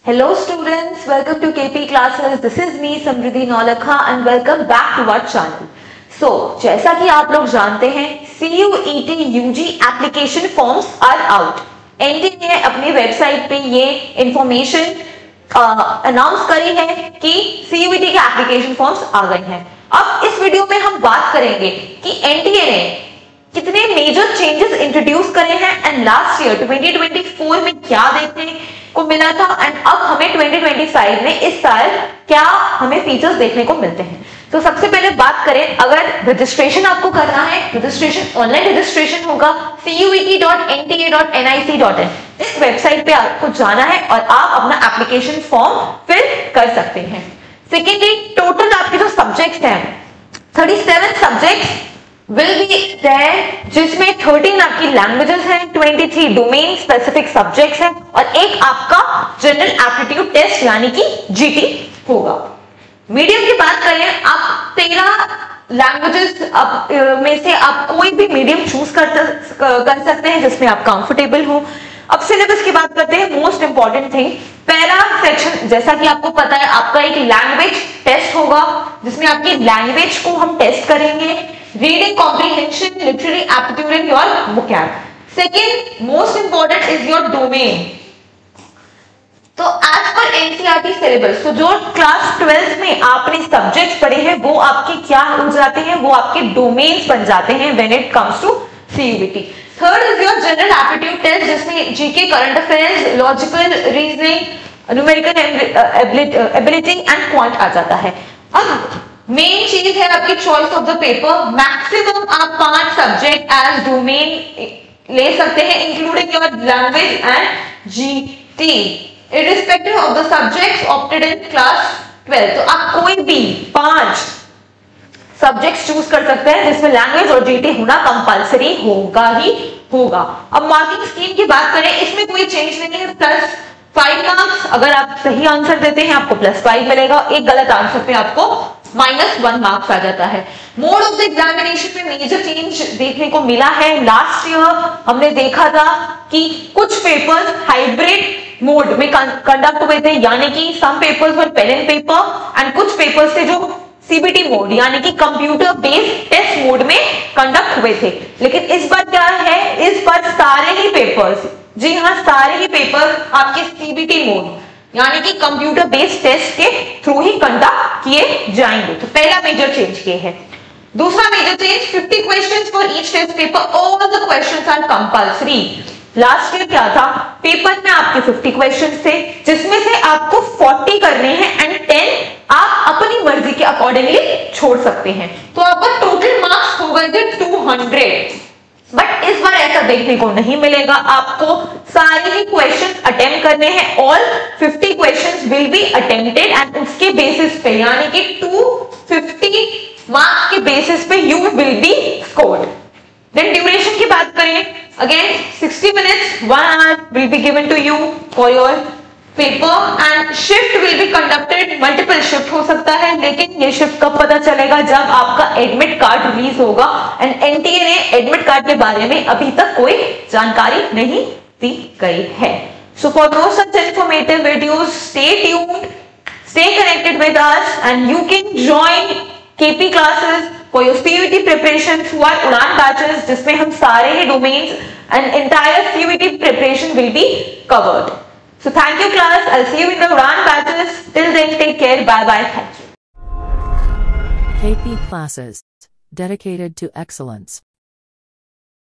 Hello students, welcome to KP classes. This is me Samriddhi Naulakha and welcome back to our channel. So, जैसा कि आप लोग जानते हैं CUET UG application forms are out. NTA ने अपनी website पे ये इंफॉर्मेशन अनाउंस करी है कि CUET के एप्लीकेशन फॉर्म्स आ गए हैं। अब इस वीडियो में हम बात करेंगे कि एनटीए ने कितने मेजर चेंजेस इंट्रोड्यूस करे हैं एंड लास्ट ईयर 2024 में क्या देखने को मिला था एंड अब हमें 2025 में इस साल क्या हमें फीचर्स देखने को मिलते हैं। तो सबसे पहले बात करें, अगर रजिस्ट्रेशन आपको करना है, रजिस्ट्रेशन ऑनलाइन रजिस्ट्रेशन होगा cuet.nta.nic.in। इस वेबसाइट पे आपको जाना है और आप अपना एप्लीकेशन फॉर्म फिल कर सकते हैं। सेकेंडली, टोटल आपके जो सब्जेक्ट्स हैं 37 सब्जेक्ट्स will be there, जिसमें 13 आपकी लैंग्वेजेस हैं, 23 डोमेन स्पेसिफिक सब्जेक्ट्स हैं और एक आपका जनरल एप्टीट्यूड टेस्ट यानी कि जीटी होगा। मीडियम की बात करें, आप 13 लैंग्वेजेस में से आप कोई भी मीडियम चूज कर सकते हैं जिसमें आप कंफर्टेबल हो। अब सिलेबस की बात करते हैं, मोस्ट इंपॉर्टेंट थिंग पहला सेक्शन, जैसा कि आपको पता है आपका एक लैंग्वेज टेस्ट होगा जिसमें आपकी लैंग्वेज को हम टेस्ट करेंगे, reading comprehension, literary aptitude in your vocab. Second most important is your domain. तो एज पर एनसीईआरटी सिलेबस, तो जो क्लास 12 में आपने सब्जेक्ट्स पढ़े हैं वो आपके क्या हो जाते हैं, वो आपके डोमेन्स बन जाते हैं when it comes to CUET. Third is your general aptitude test जिसमें GK, current affairs, logical reasoning, numerical ability and quant आ जाता है। अब मेन चीज है आपकी choice of the paper. Maximum आप 5 सब्जेक्ट एज डोमेन ले सकते हैं including your language and GT irrespective of the subjects opted in class 12। तो आप कोई भी 5 सब्जेक्ट्स चूज कर सकते हैं जिसमें लैंग्वेज और जीटी होना कंपलसरी होगा ही होगा। अब मार्किंग स्कीम की बात करें, इसमें कोई चेंज नहीं है। प्लस 5 मार्क्स, अगर आप सही आंसर देते हैं आपको +5 मिलेगा, एक गलत आंसर पे आपको -1 मार्क्स आ जाता है। मोड ऑफ द एग्जामिनेशन में मेजर चेंज देखने को मिला है। लास्ट ईयर हमने देखा था कि कुछ पेपर्स हाइब्रिड मोड में कंडक्ट हुए थे, यानी कि some papers were pen and paper and कुछ पेपर्स थे जो सीबीटी मोड यानी कि कंप्यूटर बेस्ड टेस्ट मोड में कंडक्ट हुए थे। लेकिन इस बार क्या है, इस बार सारे ही पेपर्स, जी हाँ सारे ही पेपर आपके सीबीटी मोड यानी कि कंप्यूटर बेस्ड टेस्ट के थ्रू ही कंडक्ट किए जाएंगे। तो पहला मेजर चेंज ये है। दूसरा major change 50 questions for each test paper, all the questions are compulsory. Last year क्या था, पेपर में आपके 50 क्वेश्चंस थे जिसमें से आपको 40 करने हैं एंड 10 आप अपनी मर्जी के अकॉर्डिंगली छोड़ सकते हैं। तो आपका टोटल मार्क्स हो गए थे 200। बट इस बार ऐसा देखने को नहीं मिलेगा, आपको सारे ही क्वेश्चंस अटेम्प्ट करने हैं। All 50 questions will be attempted and उसके बेसिस पे यानी कि 250 मार्क्स के बेसिस पे you will be scored. Then duration की बात करें, again 60 minutes 1 hour will be given to you for your paper and shift will be conducted. Multiple shift हो सकता है, लेकिन ये शिफ्ट कब पता चलेगा, जब आपका एडमिट कार्ड रिलीज होगा एंड एनटीए ने एडमिट कार्ड के बारे में अभी तक कोई जानकारी नहीं दी गई है। So for more such informative videos stay tuned, stay connected with us and you can join KP classes for your CUET preparation through our Udaan batches जिसमें हम सारे ही domains and entire CUET preparation will be covered. So thank you class, I'll see you in the Udan batches. Till then, take care, bye bye, thank you. KP classes, dedicated to excellence.